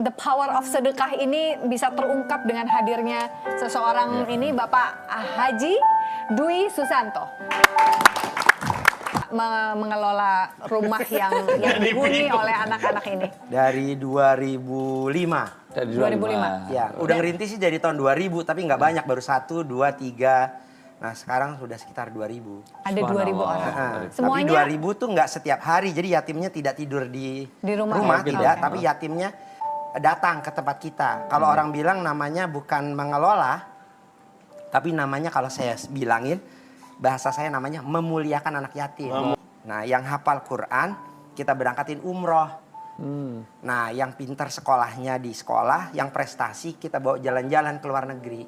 The power of sedekah ini bisa terungkap dengan hadirnya seseorang ini, Bapak Haji Dwi Susanto. Mengelola rumah yang dihuni oleh anak-anak ini. Dari 2005. Dari 2005. Ya, udah ngerintis sih dari tahun 2000, tapi nggak banyak, baru 1, 2, 3. Nah, sekarang sudah sekitar 2000. Ada 2000 orang. Tapi Semuanya 2000 tuh nggak setiap hari, jadi yatimnya tidak tidur di rumah tidak, okay. tapi yatimnya datang ke tempat kita. Kalau orang bilang namanya bukan mengelola, tapi namanya kalau saya bilangin, bahasa saya namanya memuliakan anak yatim. Nah, yang hafal Quran, kita berangkatin umroh. Nah, yang pintar sekolahnya di sekolah, yang prestasi kita bawa jalan-jalan ke luar negeri.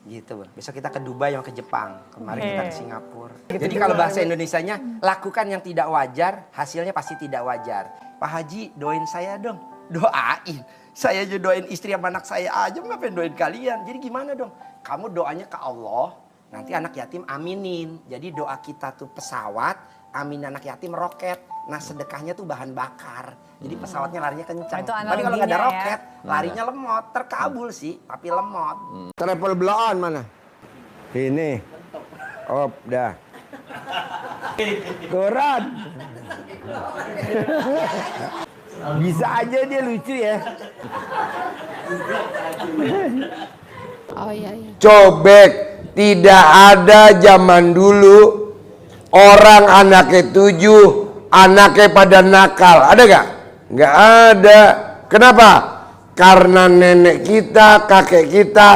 Gitu. Besok kita ke Dubai, yang ke Jepang. Kemarin kita ke Singapura. Jadi kalau bahasa Indonesianya, lakukan yang tidak wajar, hasilnya pasti tidak wajar. Pak Haji, doain saya dong. Doain. Saya aja doain istri sama anak saya aja, ngapain doain kalian? Jadi gimana dong? Kamu doanya ke Allah, nanti anak yatim aminin. Jadi doa kita tuh pesawat, amin anak yatim roket. Nah, sedekahnya tuh bahan bakar. Jadi pesawatnya larinya kencang. Tapi kalau nggak ada roket, larinya lemot. Terkabul sih, tapi lemot. Travel belaan mana? Ini. Oh, dah. Koran. Bisa aja dia lucu ya. Oh iya. Cobek. Tidak ada zaman dulu orang anaknya 7, anaknya pada nakal. Ada gak? Gak ada. Kenapa? Karena nenek kita, kakek kita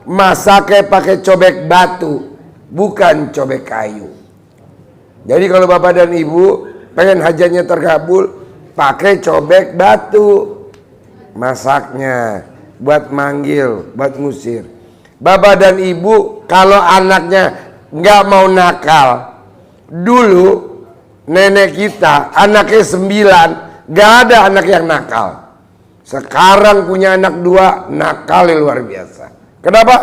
masaknya pakai cobek batu, bukan cobek kayu. Jadi kalau bapak dan ibu pengen hajatnya terkabul, pakai cobek batu masaknya buat manggil, buat ngusir. Bapak dan ibu kalau anaknya nggak mau nakal, dulu nenek kita anaknya 9, nggak ada anak yang nakal. Sekarang punya anak 2, nakal luar biasa. Kenapa?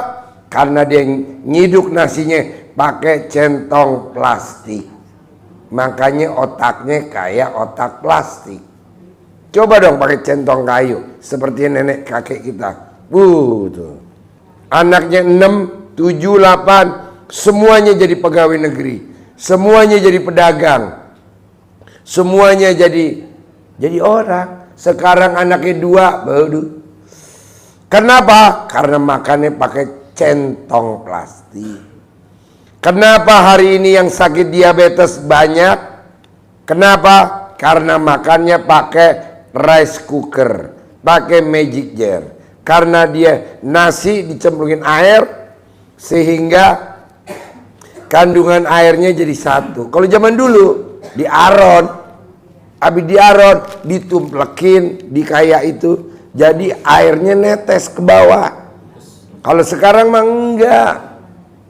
Karena dia nyiduk nasinya pakai centong plastik. Makanya otaknya kayak otak plastik. Coba dong pakai centong kayu seperti nenek kakek kita. Tuh. Anaknya 6, 7, 8 semuanya jadi pegawai negeri. Semuanya jadi pedagang. Semuanya jadi orang. Sekarang anaknya 2 baru. Kenapa? Karena makannya pakai centong plastik. Kenapa hari ini yang sakit diabetes banyak? Kenapa? Karena makannya pakai rice cooker, pakai magic jar. Karena dia nasi dicemplungin air sehingga kandungan airnya jadi 1. Kalau zaman dulu diaron, habis diaron ditumplekin di kayak itu, jadi airnya netes ke bawah. Kalau sekarang mah enggak.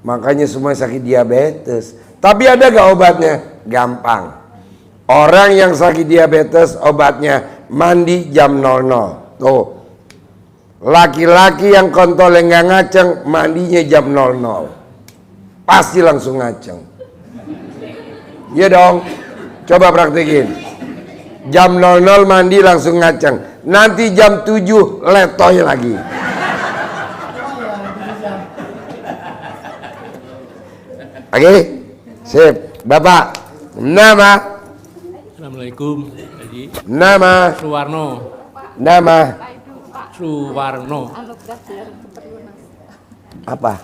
Makanya semua sakit diabetes. Tapi ada gak obatnya? Gampang. Orang yang sakit diabetes obatnya mandi jam 00. Tuh. Laki-laki yang kontolnya nggak ngaceng mandinya jam 00. Pasti langsung ngaceng. Iya dong. Coba praktekin. Jam 00 mandi langsung ngaceng. Nanti jam 7 letoy lagi. Oke, sip. Bapak, nama? Assalamualaikum, Haji. Nama? Suwarno. Nama? Suwarno. Apa?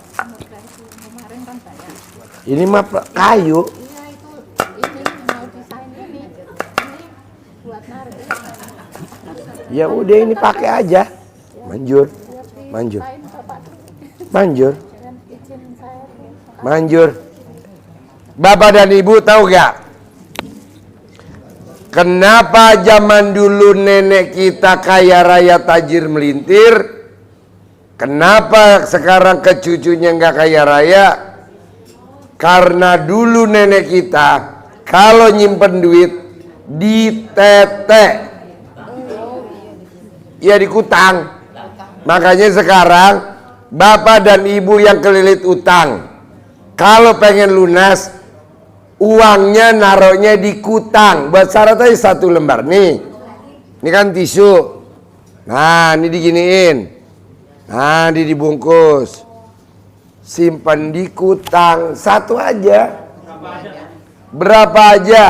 Ini mah kayu. Ya udah ini pakai aja. Manjur. Bapak dan Ibu tahu gak? Kenapa zaman dulu nenek kita kaya raya tajir melintir? Kenapa sekarang ke cucunya nggak kaya raya? Karena dulu nenek kita kalau nyimpen duit ditetek, ya dikutang. Makanya sekarang bapak dan ibu yang kelilit utang, kalau pengen lunas, uangnya naruhnya di kutang. Buat syarat aja 1 lembar. Nih, ini kan tisu. Nah, ini diginiin. Nah, ini dibungkus. Simpan di kutang. Satu aja. Berapa aja?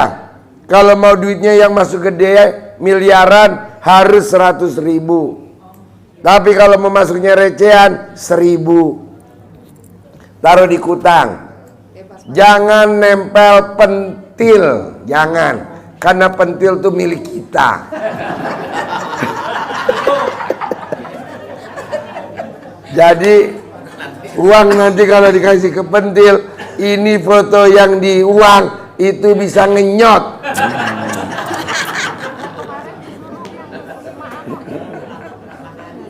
Kalau mau duitnya yang masuk gede miliaran harus 100.000. Tapi kalau mau masuknya recehan 1.000. Taruh di kutang. Jangan nempel pentil, jangan. Karena pentil tuh milik kita. Jadi uang nanti kalau dikasih ke pentil, ini foto yang di uang itu bisa ngenyot.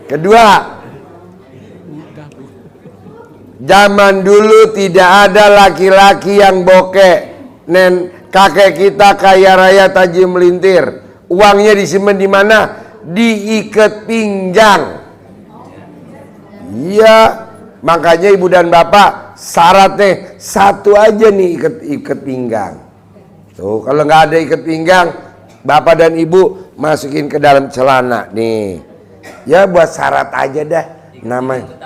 Kedua, zaman dulu tidak ada laki-laki yang bokeh. Kakek kita kaya raya tajir melintir. Uangnya disimpan di mana? Diikat pinggang. Iya, makanya ibu dan bapak syaratnya satu aja nih ikat pinggang. Tuh, kalau nggak ada ikat pinggang, bapak dan ibu masukin ke dalam celana nih. Ya buat syarat aja dah namanya.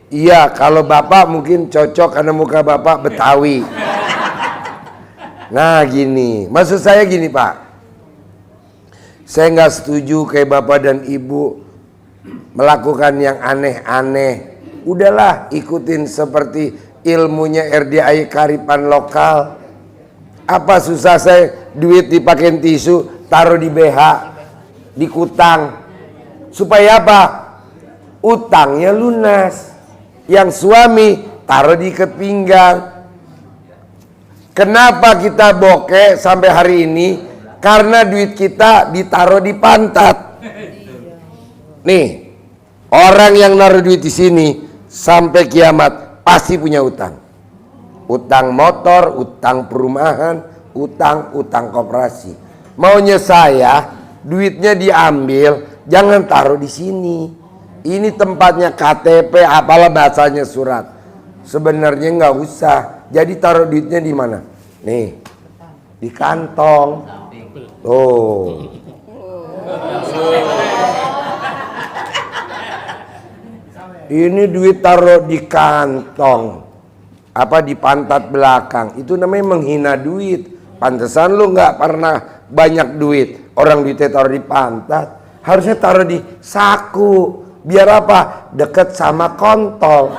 Iya, kalau bapak mungkin cocok karena muka bapak Betawi. Nah gini, maksud saya gini Pak, saya nggak setuju kayak bapak dan ibu melakukan yang aneh-aneh. Udahlah ikutin seperti ilmunya RDI Karipan Lokal. Apa susah saya duit dipakein tisu, taruh di BH, di kutang. Supaya apa? Utangnya lunas. Yang suami taruh di ikat pinggang. Kenapa kita bokeh sampai hari ini? Karena duit kita ditaruh di pantat. Nih, orang yang naruh duit di sini sampai kiamat pasti punya utang. Utang motor, utang perumahan, utang koperasi. Maunya saya duitnya diambil, jangan taruh di sini. Ini tempatnya KTP, apalah bahasanya surat. Sebenarnya nggak usah. Jadi taruh duitnya di mana? Nih, di kantong. Oh. Ini duit taruh di kantong. Apa di pantat belakang. Itu namanya menghina duit. Pantesan lu nggak pernah banyak duit. Orang duitnya taruh di pantat. Harusnya taruh di saku. Biar apa? Deket sama kontol.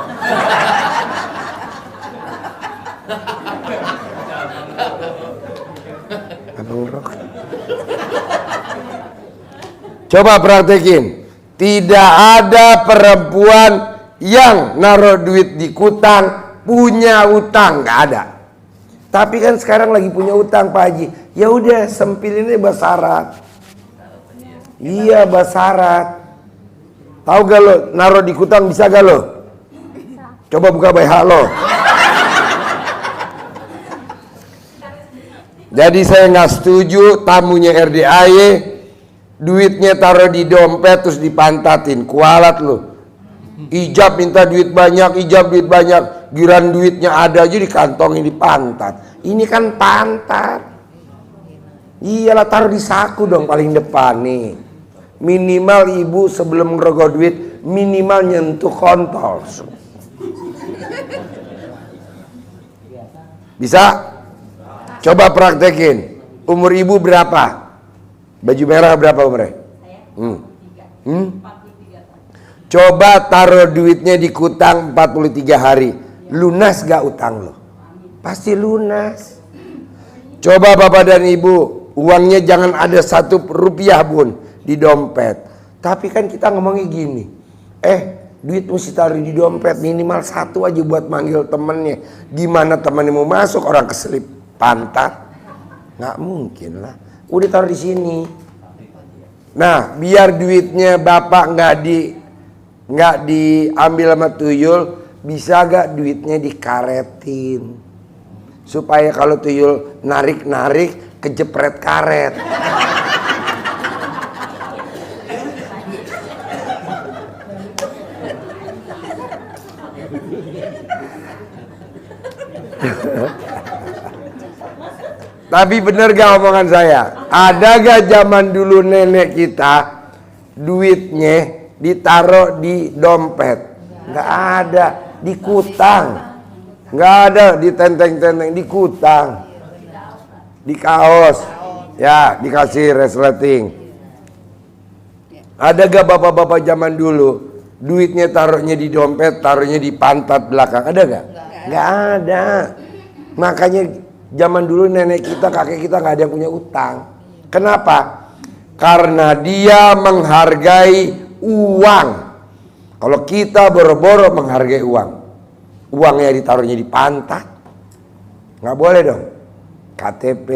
Coba praktekin. Tidak ada perempuan yang naruh duit di kutang punya utang, nggak ada. Tapi kan sekarang lagi punya utang Pak Haji. Ya udah sempilinnya basarat. Iya basarat. Tahu gak lo naruh di kutang bisa gak lo? Coba buka BH lo. Jadi saya nggak setuju tamunya RDAY duitnya taruh di dompet terus dipantatin, kualat lo. Ijab minta duit banyak, ijab duit banyak, giran duitnya ada aja dikantongin di pantat. Ini kan pantat. Iyalah taruh di saku dong paling depan nih. Minimal ibu sebelum ngerogoh duit minimal nyentuh kontol. Bisa? Coba praktekin. Umur ibu berapa? Baju merah berapa umurnya? Coba taruh duitnya di kutang 43 hari. Lunas gak utang lo? Pasti lunas. Coba bapak dan ibu, uangnya jangan ada 1 rupiah pun di dompet. Tapi kan kita ngomongnya gini, duit mesti taruh di dompet minimal 1 aja buat manggil temennya. Gimana temennya mau masuk orang keselip pantat? Nggak mungkin lah. Udah taruh di sini. Nah, biar duitnya bapak nggak diambil sama tuyul, bisa gak duitnya dikaretin? Supaya kalau tuyul narik-narik kejepret karet. Tapi bener gak omongan saya? Ada gak zaman dulu nenek kita duitnya ditaruh di dompet, nggak ada, di kutang, nggak ada di tenteng-tenteng, di kutang, di kaos, ya dikasih resleting. Ada gak bapak-bapak zaman dulu duitnya taruhnya di dompet, taruhnya di pantat belakang? Ada gak? Nggak ada. Makanya zaman dulu nenek kita, kakek kita nggak ada yang punya utang. Kenapa? Karena dia menghargai uang. Kalau kita boro-boro menghargai uang, uangnya ditaruhnya di pantat, nggak boleh dong. KTP,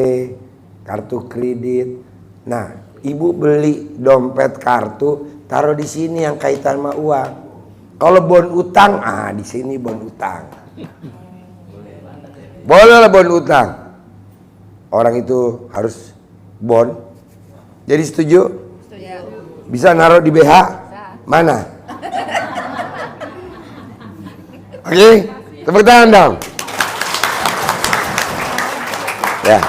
kartu kredit. Nah, ibu beli dompet kartu, taruh di sini yang kaitan sama uang. Kalau bon utang, di sini bon utang. Boleh lah bon utang. Orang itu harus bon. Jadi setuju? Bisa naruh di BH? Mana? Oke, tepuk tangan dong. Ya.